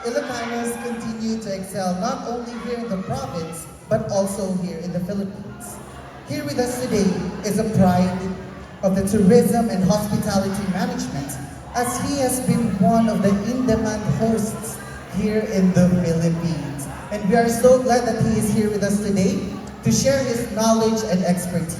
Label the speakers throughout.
Speaker 1: Ilocanos continue to excel not only here in the province, but also here in the Philippines. Here with us today is a pride of the tourism and hospitality management, as he has been one of the in-demand hosts here in the Philippines. And we are so glad that he is here with us today to share his knowledge and expertise.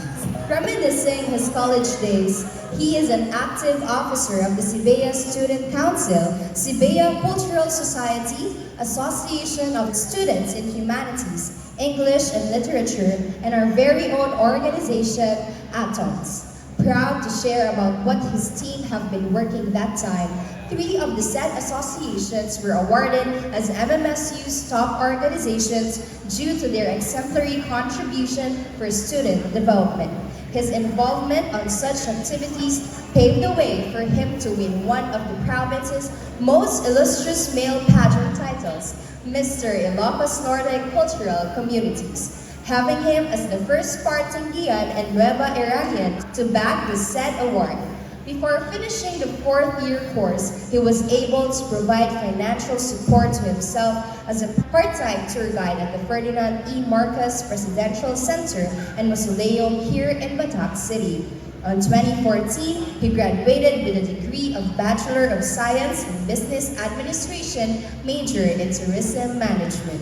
Speaker 2: Reminiscing his college days, he is an active officer of the Sibea Student Council, Sibea Cultural Society, Association of Students in Humanities, English and Literature, and our very own organization, Atoms. Proud to share about what his team have been working that time. 3 of the said associations were awarded as MMSU's top organizations due to their exemplary contribution for student development. His involvement on such activities paved the way for him to win one of the province's most illustrious male pageant titles, Mr. Ilocos Norte Cultural Communities, having him as the first Spartangian and Nueva Iranian to bag the said award. Before finishing the 4th-year course, he was able to provide financial support to himself as a part-time tour guide at the Ferdinand E. Marcos Presidential Center and Mausoleum here in Batak City. In 2014, he graduated with a degree of Bachelor of Science in Business Administration, major in Tourism Management.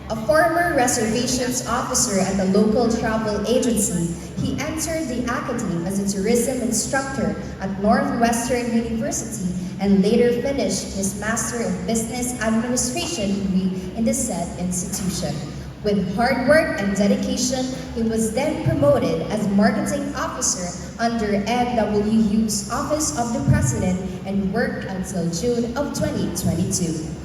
Speaker 2: A former reservations officer at a local travel agency, he entered the academy as a tourism instructor at Northwestern University and later finished his Master of Business Administration degree in the said institution. With hard work and dedication, he was then promoted as marketing officer under NWU's Office of the President and worked until June of 2022.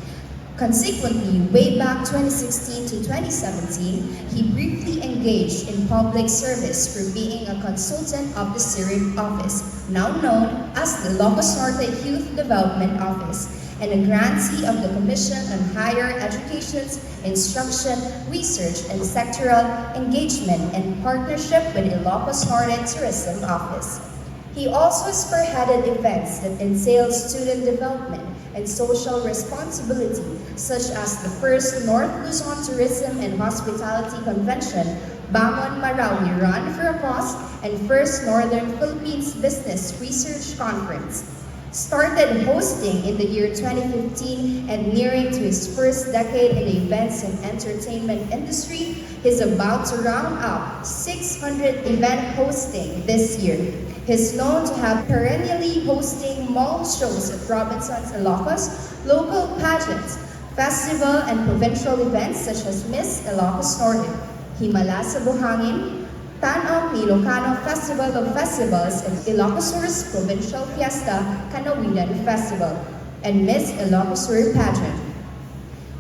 Speaker 2: Consequently, way back 2016 to 2017, he briefly engaged in public service for being a consultant of the CIRIC office, now known as the Ilocos Norte Youth Development Office, and a grantee of the Commission on Higher Education's Instruction, Research, and Sectoral Engagement in partnership with the Ilocos Norte Tourism Office. He also spearheaded events that entail student development and social responsibility, such as the first North Luzon Tourism and Hospitality Convention, Bangon Marawi Run for a Cause, and first Northern Philippines Business Research Conference. Started hosting in the year 2015 and nearing to his first decade in the events and entertainment industry, he's about to round up 600 event hosting this year. He's known to have perennially hosting mall shows at Robinson's Ilocos, local pageants, festival and provincial events such as Miss Ilocos Norte, Himala sa Buhangin, Tanaw ni Ilocano Festival of Festivals and Ilocos Sur's Provincial Fiesta Kanawinan Festival, and Miss Ilocos Sur Pageant.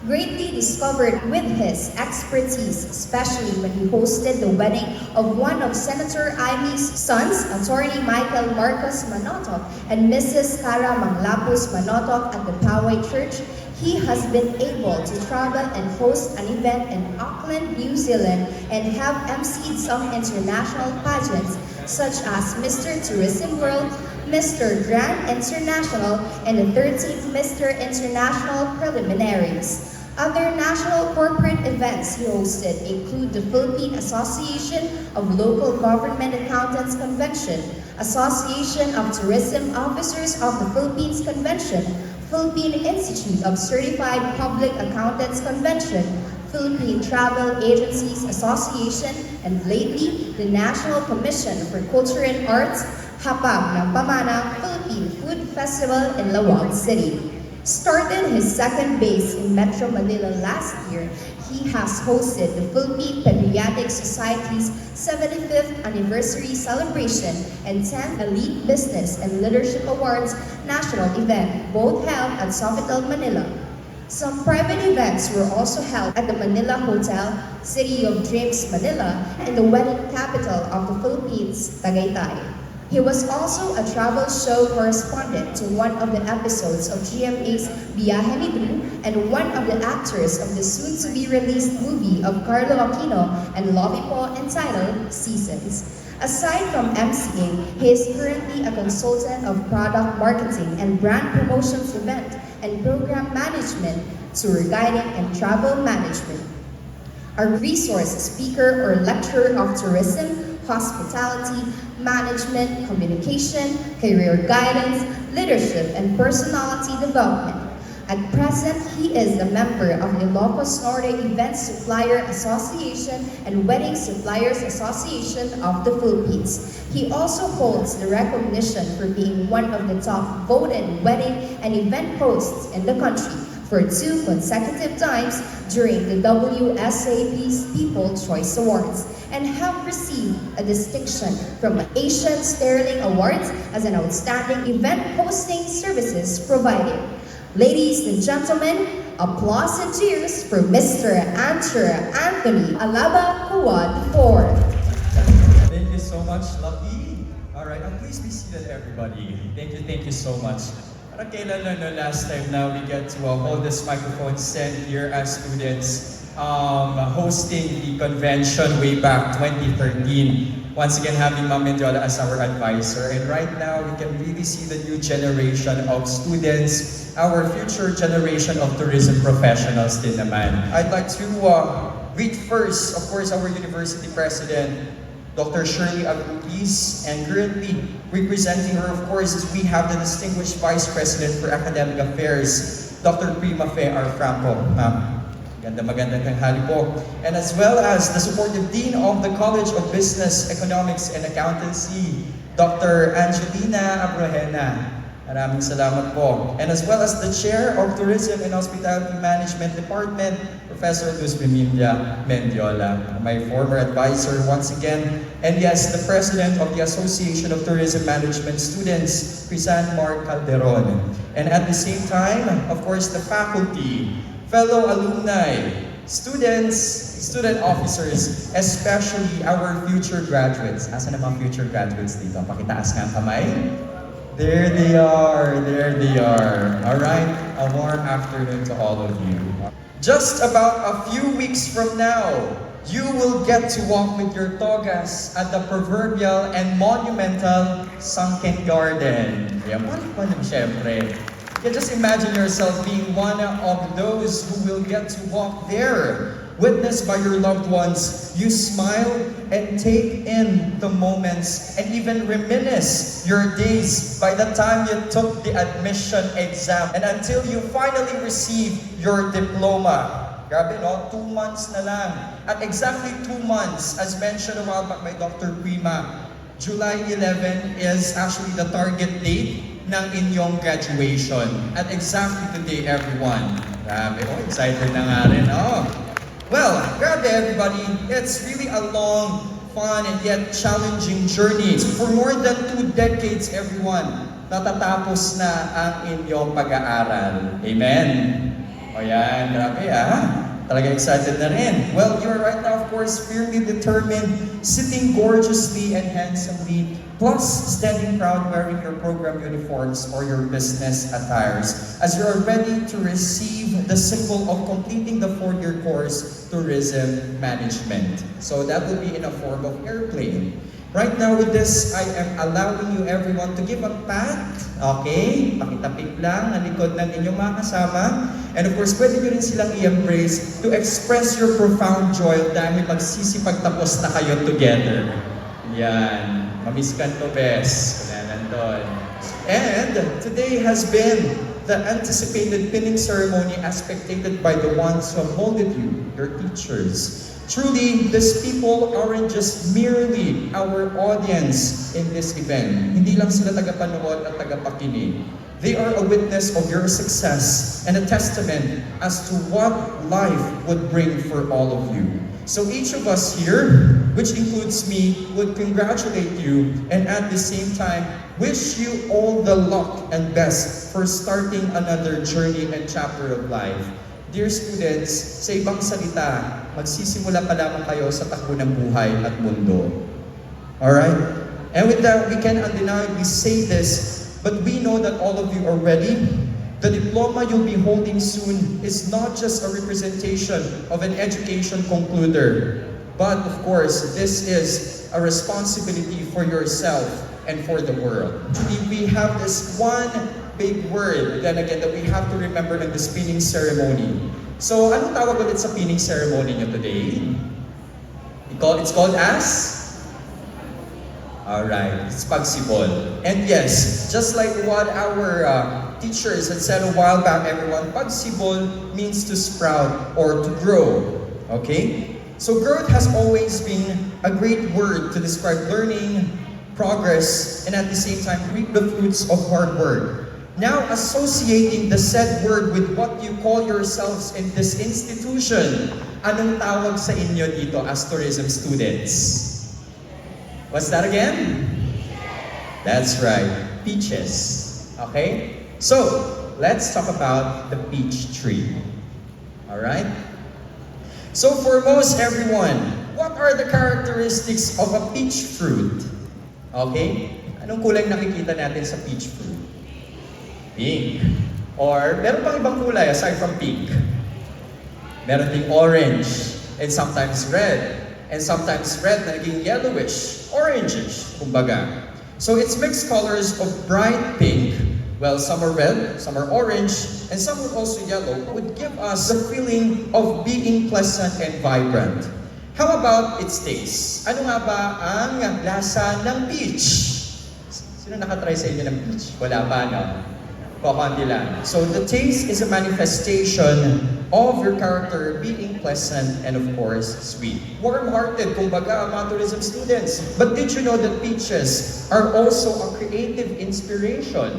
Speaker 2: Greatly discovered with his expertise, especially when he hosted the wedding of one of Senator Imy's sons, Attorney Michael Marcos Manotoc and Mrs. Cara Manglapos Manotoc at the Poway Church. He has been able to travel and host an event in Auckland, New Zealand, and have emceed some international pageants such as Mr. Tourism World, Mr. Grand International, and the 13th Mr. International Preliminaries. Other national corporate events he hosted include the Philippine Association of Local Government Accountants Convention, Association of Tourism Officers of the Philippines Convention, Philippine Institute of Certified Public Accountants Convention, Philippine Travel Agencies Association, and lately, the National Commission for Culture and Arts, Hapag ng Pamana Philippine Food Festival in Lawag City. Started his second base in Metro Manila last year, he has hosted the Philippine Pediatric Society's 75th anniversary celebration and 10th Elite Business and Leadership Awards national event, both held at Sofitel, Manila. Some private events were also held at the Manila Hotel, City of Dreams, Manila, and the wedding capital of the Philippines, Tagaytay. He was also a travel show correspondent to one of the episodes of GMA's Biyahe ni Drew and one of the actors of the soon-to-be-released movie of Carlo Aquino and Lovie Po entitled Seasons. Aside from emceeing, he is currently a consultant of product marketing and brand promotions event and Program Management, Tour Guiding and Travel Management. Our resource speaker or lecturer of tourism, hospitality, management, communication, career guidance, leadership, and personality development. At present, he is a member of the Ilocos Norte Event Supplier Association and Wedding Suppliers Association of the Philippines. He also holds the recognition for being one of the top voted wedding and event hosts in the country for 2 consecutive times during the WSAP's People Choice Awards, and have received a distinction from Asian Sterling Awards as an outstanding event hosting services provided. Ladies and gentlemen, applause and cheers for Mr. Ancher Cua IV.
Speaker 3: Thank you so much, Lucky. Alright, please be seated, everybody. Thank you so much. Parang kailan lang no, last time now we get to hold this microphone stand here as students hosting the convention way back 2013. Once again, having Ma'am Mendiola as our advisor. And right now, we can really see the new generation of students, our future generation of tourism professionals din naman. I'd like to greet first, of course, our university president, Dr. Shirley Agrutis, and currently representing her, of course, is we have the distinguished Vice President for Academic Affairs, Dr. Prima Fe R. Franco. Magandang tanghali po. And as well as the supportive Dean of the College of Business, Economics, and Accountancy, Dr. Angelina Abrojena. Maraming salamat po. And as well as the Chair of Tourism and Hospitality Management Department, Professor Luzviminda Mendiola, my former advisor once again. And yes, the President of the Association of Tourism Management Students, Crisan Mark Calderon. And at the same time, of course, the faculty, fellow alumni, students, student officers, especially our future graduates. Asan ang mga future graduates dito? Pakitaas nga ang kamay. There they are. All right, a warm afternoon to all of you. Just about a few weeks from now, you will get to walk with your togas at the proverbial and monumental Sunken Garden. Kaya pa naman syempre. You can just imagine yourself being one of those who will get to walk there, witnessed by your loved ones. You smile and take in the moments and even reminisce your days by the time you took the admission exam and until you finally receive your diploma. Grabe, no? 2 months na lang. At exactly 2 months, as mentioned a while back by Dr. Prima, July 11 is actually the target date ng inyong graduation. At exactly today, everyone. Grabe, excited na nga rin. Well, grabe everybody. It's really a long, fun, and yet challenging journey. For more than 2 decades, everyone, natatapos na ang inyong pag-aaral. Amen? O yan, grabe Talaga excited na rin. Well, you're right now, of course, fiercely determined, sitting gorgeously and handsomely, plus standing proud wearing your program uniforms or your business attires, as you're ready to receive the symbol of completing the 4-year course, Tourism Management. So that will be in a form of airplane. Right now with this, I am allowing you everyone to give a pat, okay? Pakitapik lang ang likod ng inyong mga kasama. And of course, pwede nyo rin silang i-embrace to express your profound joy dahil magsisipagtapos na kayo together. Yan. Mamiss ka to, bes. Nandun. And today has been the anticipated pinning ceremony as spectated by the ones who have molded you, your teachers. Truly, these people aren't just merely our audience in this event. Hindi lang sila tagapanood at tagapakinig. They are a witness of your success and a testament as to what life would bring for all of you. So each of us here, which includes me, would congratulate you and at the same time, wish you all the luck and best for starting another journey and chapter of life. Dear students, sa ibang salita, magsisimula pa lamang kayo sa takbo ng buhay at mundo. Alright? And with that, we can undeniably say this, but we know that all of you are ready. The diploma you'll be holding soon is not just a representation of an education concluder, but of course, this is a responsibility for yourself and for the world. We have this one big word, then again, that we have to remember in the spinning ceremony. So, anong tawag ulit sa pinning ceremony nyo today? It's called as? Alright, it's Pagsibol. And yes, just like what our teachers had said a while back, everyone, Pagsibol means to sprout or to grow. Okay? So growth has always been a great word to describe learning, progress, and at the same time reap the fruits of hard work. Now associating the said word with what you call yourselves in this institution, anong tawag sa inyo dito as tourism students? What's that again? That's right, peaches. Okay? So, let's talk about the peach tree. Alright? So for most everyone, what are the characteristics of a peach fruit? Okay? Anong kulay nakikita natin sa peach fruit? Pink. Or, meron pang ibang kulay aside from pink. Meron ding orange, and sometimes red. And sometimes red na naging yellowish, orangish, kumbaga. So it's mixed colors of bright pink, well, some are red, some are orange, and some are also yellow, would give us the feeling of being pleasant and vibrant. How about its taste? Ano nga ba ang lasa ng peach? Sino nakatry sa inyo ng peach? Wala pa, no? Kukunti lang. So the taste is a manifestation of your character being pleasant and of course sweet. Warm-hearted, kumbaga, mga tourism students. But did you know that peaches are also a creative inspiration?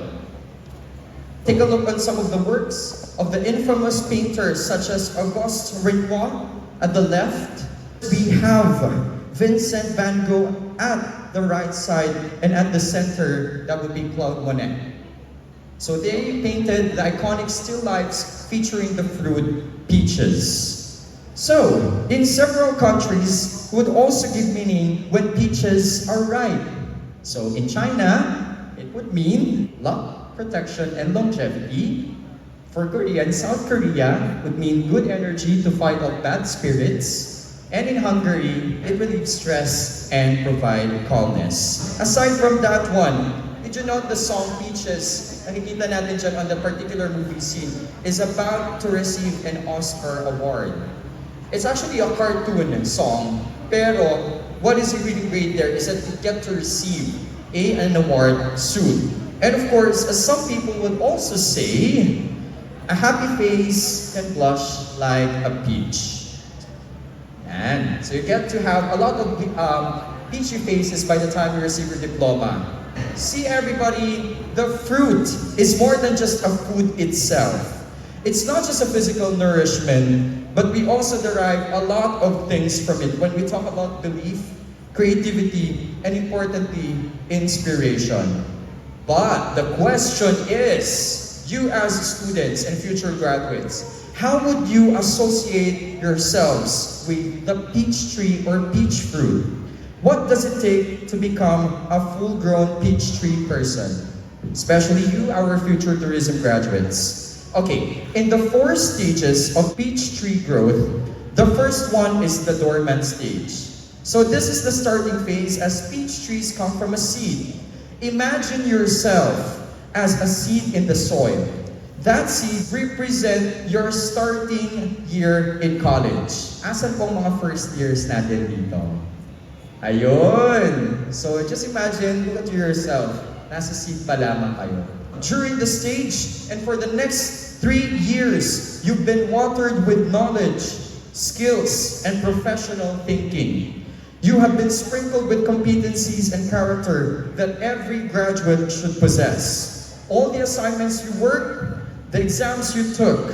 Speaker 3: Take a look on some of the works of the infamous painters such as Auguste Renoir at the left. We have Vincent van Gogh at the right side, and at the center, that would be Claude Monet. So they painted the iconic still lifes featuring the fruit peaches. So, in several countries, would also give meaning when peaches are ripe. So in China, it would mean luck, protection, and longevity. For Korea and South Korea, would mean good energy to fight off bad spirits. And in Hungary, it relieves stress and provide calmness. Aside from that one, did you know the song Peaches, nakikita natin dyan on the particular movie scene, is about to receive an Oscar award. It's actually a cartoon song, pero what is really great there is that you get to receive an award soon. And of course, as some people would also say, a happy face can blush like a peach. And so you get to have a lot of peachy faces by the time you receive your diploma. See everybody, the fruit is more than just a food itself. It's not just a physical nourishment, but we also derive a lot of things from it when we talk about belief, creativity, and importantly, inspiration. But the question is, you as students and future graduates, how would you associate yourselves with the peach tree or peach fruit? What does it take to become a full-grown peach tree person? Especially you, our future tourism graduates. Okay, in the 4 stages of peach tree growth, the first one is the dormant stage. So this is the starting phase as peach trees come from a seed. Imagine yourself as a seed in the soil. That seed represent your starting year in college. Asan pong mga first years natin dito? Ayun! So just imagine, look at yourself. Nasa seed pa lamang kayo. During the stage, and for the next 3 years, you've been watered with knowledge, skills, and professional thinking. You have been sprinkled with competencies and character that every graduate should possess. All the assignments you worked, the exams you took,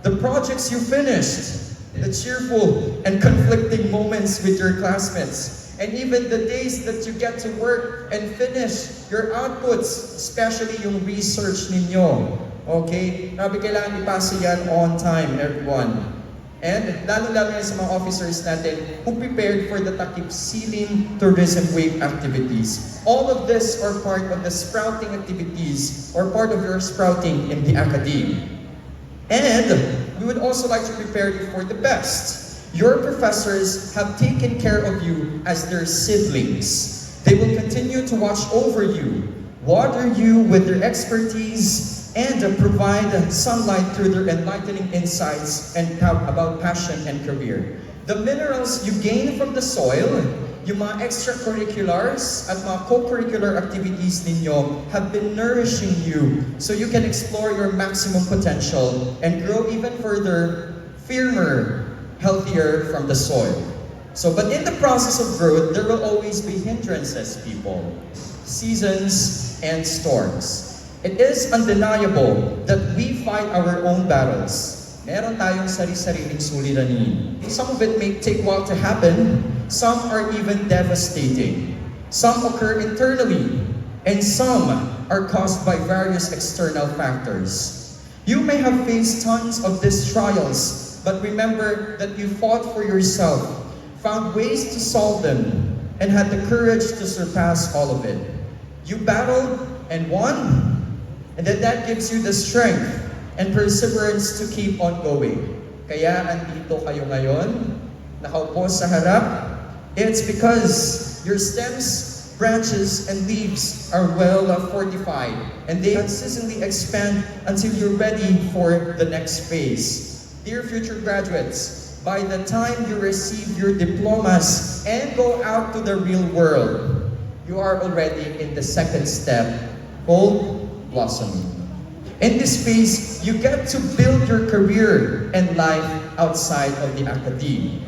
Speaker 3: the projects you finished, the cheerful and conflicting moments with your classmates, and even the days that you get to work and finish your outputs, especially yung research ninyo. Okay? Grabe, kailangan ipasa yan on time, everyone. And lalo-lalo yan sa mga officers natin who prepared for the Takipsilim tourism wave activities. All of this are part of the sprouting activities or part of your sprouting in the academe. And we would also like to prepare you for the best. Your professors have taken care of you as their siblings. They will continue to watch over you, water you with their expertise, and provide sunlight through their enlightening insights and about passion and career. The minerals you gain from the soil, yung mga extracurriculars at mga co-curricular activities ninyo have been nourishing you so you can explore your maximum potential and grow even further, firmer, healthier from the soil. So, but in the process of growth, there will always be hindrances, people. Seasons and storms. It is undeniable that we fight our own battles. Meron tayong sari-sariling suliranin. Some of it may take a while to happen. Some are even devastating. Some occur internally, and some are caused by various external factors. You may have faced tons of these trials, but remember that you fought for yourself, found ways to solve them, and had the courage to surpass all of it. You battled and won, and then that gives you the strength and perseverance to keep on going. Kaya andito kayo ngayon, nakaupo sa harap. It's because your stems, branches, and leaves are well fortified, and they consistently expand until you're ready for the next phase. Dear future graduates, by the time you receive your diplomas and go out to the real world, you are already in the second step, called blossoming. In this phase, you get to build your career and life outside of the academe.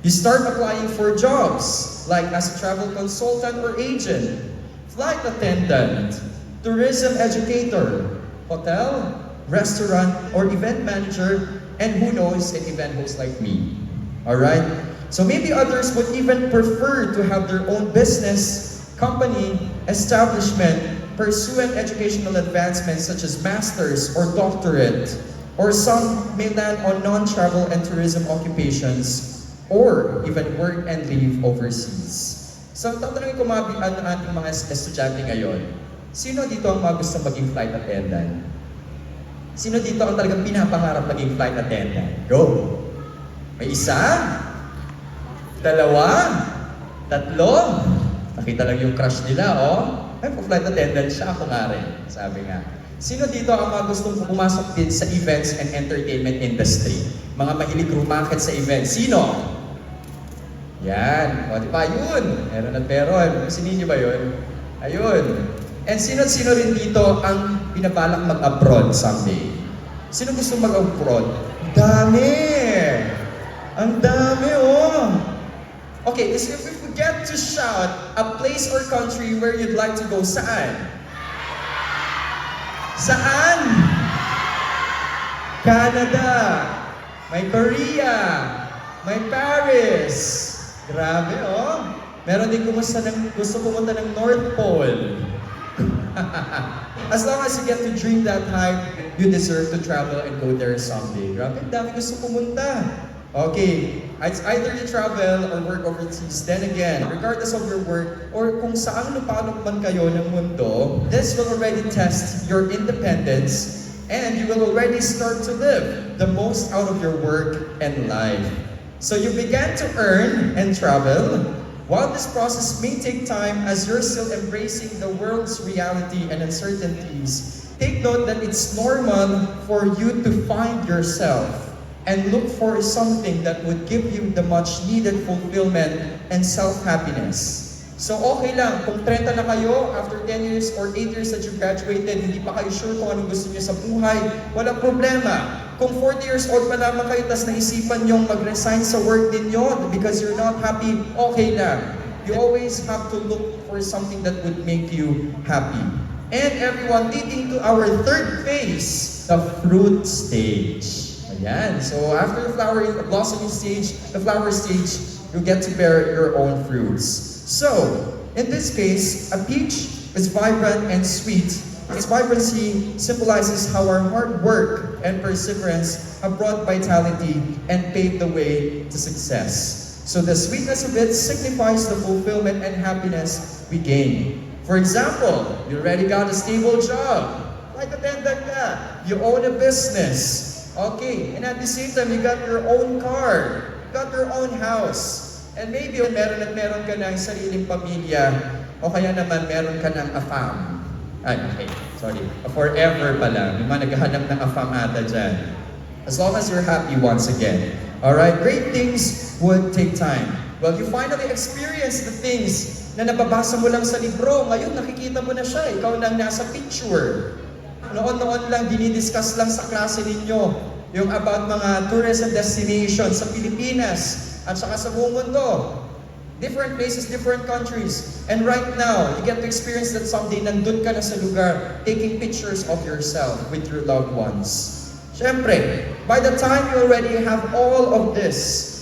Speaker 3: You start applying for jobs, like as a travel consultant or agent, flight attendant, tourism educator, hotel, restaurant, or event manager, and who knows, an event host like me. Alright? So maybe others would even prefer to have their own business, company, establishment, pursue an educational advancement such as master's or doctorate, or some may land on non-travel and tourism occupations, or even work and live overseas. So tatanungin ko mga ating mga estudyante ngayon, sino dito ang mga gusto maging flight attendant? Sino dito ang talagang pinapangarap maging flight attendant? Go! May isa? Dalawa? Tatlo? Nakita lang yung crush nila, oh. Ay, flight attendant siya, ako nga rin. Sabi nga. Sino dito ang mga gustong pumasok din sa events and entertainment industry? Mga mahilig rumakit sa events. Sino? Yan. O, di ba? Yun. Meron at meron. Sinin niyo ba yun? Ayun. And sino rin dito ang pinabalak mag-abroad someday? Sino gusto mag-abroad? Dami! Ang dami, oh! Okay, so if we get to shout a place or country where you'd like to go, saan? Saan? Canada, may Korea, may Paris. Grabe, oh. Meron din gusto pumunta ng North Pole. As long as you get to dream that high, you deserve to travel and go there someday. Grabe, dami gusto pumunta. Okay, it's either you travel or work overseas. Then again, regardless of your work or kung saan lupalop man kayo ng mundo, this will already test your independence and you will already start to live the most out of your work and life. So you began to earn and travel. While this process may take time as you're still embracing the world's reality and uncertainties, take note that it's normal for you to find yourself and look for something that would give you the much needed fulfillment and self-happiness. So okay lang, kung 30 na kayo, after 10 years or 8 years that you graduated, hindi pa kayo sure kung anong gusto niyo sa buhay, walang problema. Kung 40 years old pa lamang kayo, tas naisipan nyong mag-resign sa work ninyo because you're not happy, okay lang. You always have to look for something that would make you happy. And everyone, leading to our third phase, the fruit stage. Ayan. So after the blossoming stage, the flower stage, you get to bear your own fruits. So, in this case, a peach is vibrant and sweet. Its vibrancy symbolizes how our hard work and perseverance have brought vitality and paved the way to success. So the sweetness of it signifies the fulfillment and happiness we gain. For example, you already got a stable job. Like attendant ka. You own a business. Okay, and at the same time, you got your own car, you got your own house, and maybe meron ka ng sariling pamilya, o kaya naman meron ka ng afam. Ay, okay. Sorry, a forever pala. May mga naghahanap ng afam ata dyan. As long as you're happy once again. Alright, great things would take time. Well, you finally experience the things na nababasa mo lang sa libro. Ngayon, nakikita mo na siya. Ikaw lang nasa picture. Noon-noon lang, dinidiscuss lang sa klase ninyo yung about mga tourism destinations sa Pilipinas at saka sa buong mundo. Different places, different countries. And right now, you get to experience that someday nandun ka na sa lugar taking pictures of yourself with your loved ones. Siyempre, by the time you already have all of this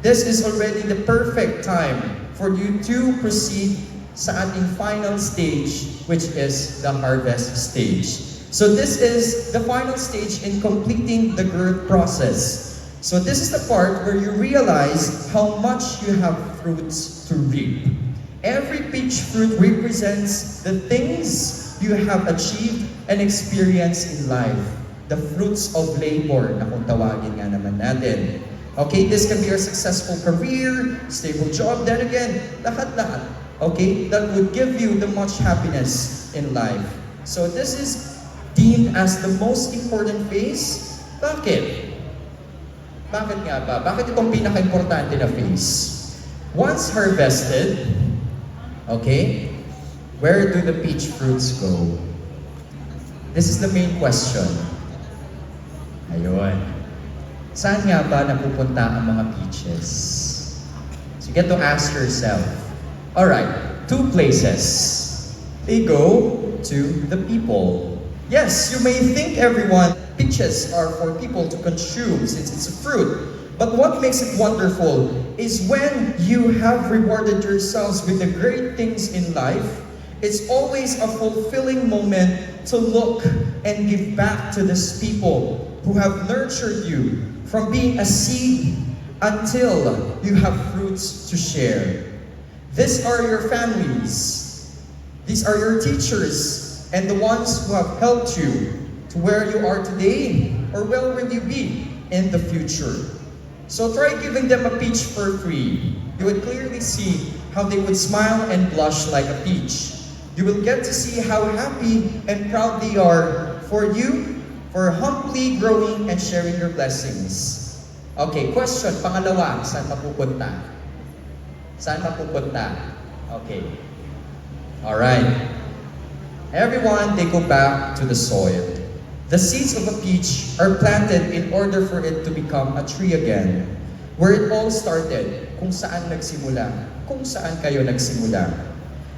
Speaker 3: is already the perfect time for you to proceed sa ating final stage, which is the harvest stage. So this is the final stage in completing the growth process. So this is the part where you realize how much you have fruits to reap. Every peach fruit represents the things you have achieved and experienced in life. The fruits of labor na kung tawagin nga naman natin. Okay, this can be a successful career, stable job, then again, lahat-lahat. Okay, that would give you the much happiness in life. So this is deemed as the most important phase. Bakit? Bakit nga ba? Bakit itong pinaka-importante na phase? Once harvested, okay, where do the peach fruits go? This is the main question. Ayun. Saan nga ba napupunta ang mga peaches? So you get to ask yourself. Alright, two places. They go to the people. Yes, you may think everyone, peaches are for people to consume since it's a fruit. But what makes it wonderful is when you have rewarded yourselves with the great things in life, it's always a fulfilling moment to look and give back to these people who have nurtured you from being a seed until you have fruits to share. These are your families. These are your teachers and the ones who have helped you to where you are today or where will you be in the future. So try giving them a peach for free. You would clearly see how they would smile and blush like a peach. You will get to see how happy and proud they are for you, for humbly growing and sharing your blessings. Okay, question, pangalawa, saan mapupunta? Saan mapupunta? Okay. Alright. Everyone, they go back to the soil. The seeds of a peach are planted in order for it to become a tree again. Where it all started, kung saan nagsimula, kung saan kayo nagsimula.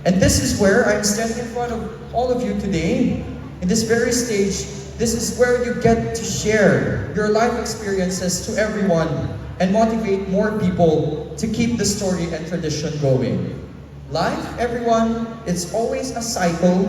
Speaker 3: And this is where I'm standing in front of all of you today, in this very stage. This is where you get to share your life experiences to everyone and motivate more people to keep the story and tradition going. Life, everyone, it's always a cycle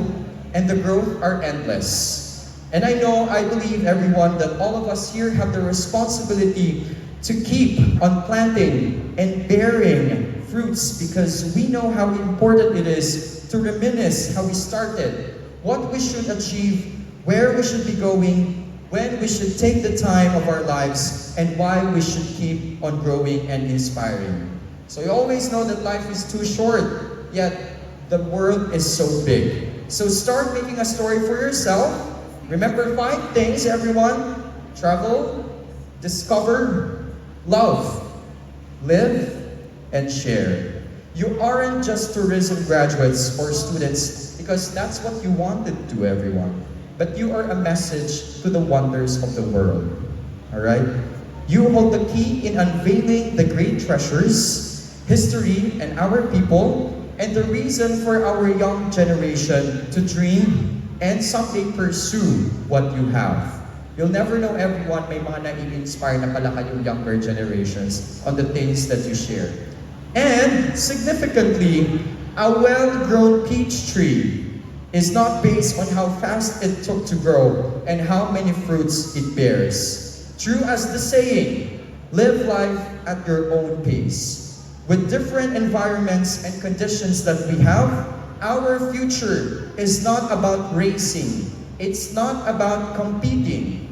Speaker 3: and the growth are endless. And I believe everyone that all of us here have the responsibility to keep on planting and bearing fruits because we know how important it is to reminisce how we started, what we should achieve, where we should be going, when we should take the time of our lives, and why we should keep on growing and inspiring. So you always know that life is too short, yet the world is so big. So start making a story for yourself. Remember 5 things, everyone. Travel, discover, love, live, and share. You aren't just tourism graduates or students because that's what you wanted to, everyone. But you are a message to the wonders of the world. Alright? You hold the key in unveiling the great treasures, history, and our people, and the reason for our young generation to dream and someday pursue what you have. You'll never know, everyone, may mga nai-inspire na pala kayong younger generations on the things that you share. And significantly, a well-grown peach tree is not based on how fast it took to grow and how many fruits it bears. True as the saying, live life at your own pace. With different environments and conditions that we have, our future is not about racing. It's not about competing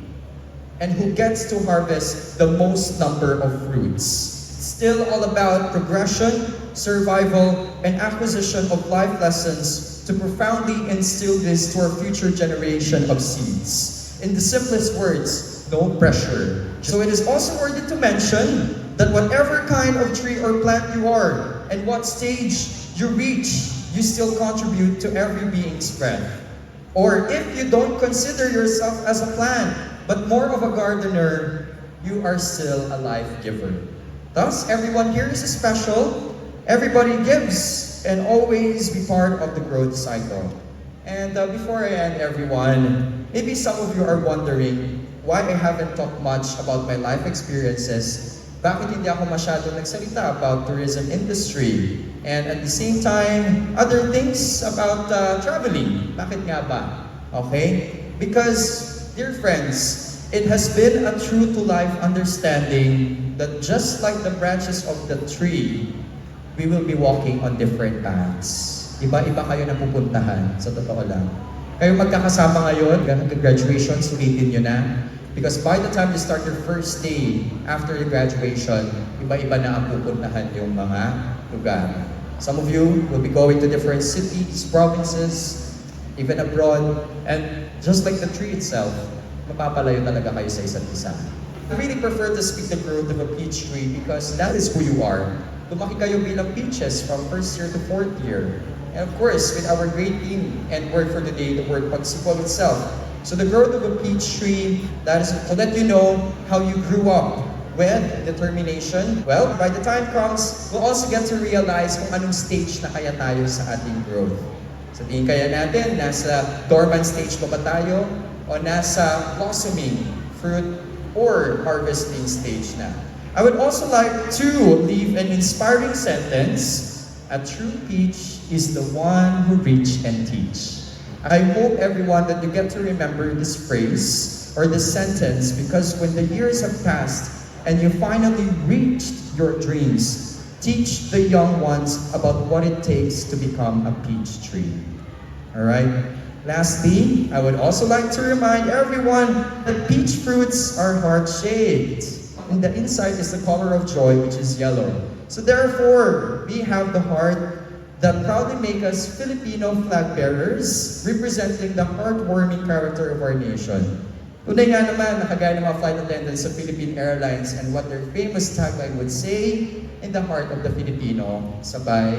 Speaker 3: and who gets to harvest the most number of fruits. It's still all about progression, survival, and acquisition of life lessons to profoundly instill this to our future generation of seeds. In the simplest words, no pressure. So it is also worthy to mention that whatever kind of tree or plant you are and what stage you reach, you still contribute to every being's breath. Or if you don't consider yourself as a plant, but more of a gardener, you are still a life giver. Thus, everyone here is special. Everybody gives and always be part of the growth cycle. And before I end, everyone, maybe some of you are wondering why I haven't talked much about my life experiences. Bakit hindi ako masyadong nagsalita about tourism industry? And at the same time, other things about traveling. Bakit nga ba? Okay? Because, dear friends, it has been a true-to-life understanding that just like the branches of the tree, we will be walking on different paths. Iba-iba kayo na pupuntahan, sa totoo lang. Kayo magkakasama ngayon, graduation, sulitin nyo na. Because by the time you start your first day after your graduation, iba-iba na ang pupuntahan yung mga lugar. Some of you will be going to different cities, provinces, even abroad. And just like the tree itself, mapapalayo talaga kayo sa isa't isa. I really prefer to speak the growth of a peach tree because that is who you are. Lumaki kayo bilang peaches from first year to fourth year. And of course, with our great team and word for today, the word Pagsibol itself. So the growth of a peach tree, that is to let you know how you grew up with determination. Well, by the time comes, we'll also get to realize kung anong stage na kaya tayo sa ating growth. Sa tingin kaya natin, nasa dormant stage ba tayo o nasa blossoming, fruit, or harvesting stage na. I would also like to leave an inspiring sentence. A true peach is the one who reach and teach. I hope everyone that you get to remember this phrase or this sentence because when the years have passed and you finally reached your dreams, teach the young ones about what it takes to become a peach tree. Alright? Lastly, I would also like to remind everyone that peach fruits are heart-shaped. And the inside is the color of joy, which is yellow. So therefore, we have the heart that proudly make us Filipino flag bearers, representing the heartwarming character of our nation. Tunay nga naman, nakagaya ng mga flight attendants sa Philippine Airlines and what their famous tagline would say, in the heart of the Filipino, sabay,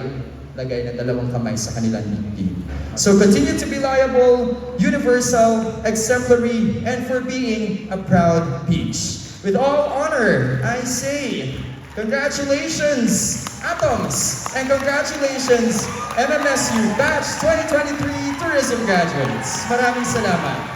Speaker 3: lagay ng dalawang kamay sa kanilang dibdib. So continue to be liable, universal, exemplary, and for being a proud peach. With all honor, I say, congratulations, Atoms! And congratulations, MMSU Batch 2023 Tourism Graduates! Maraming salamat!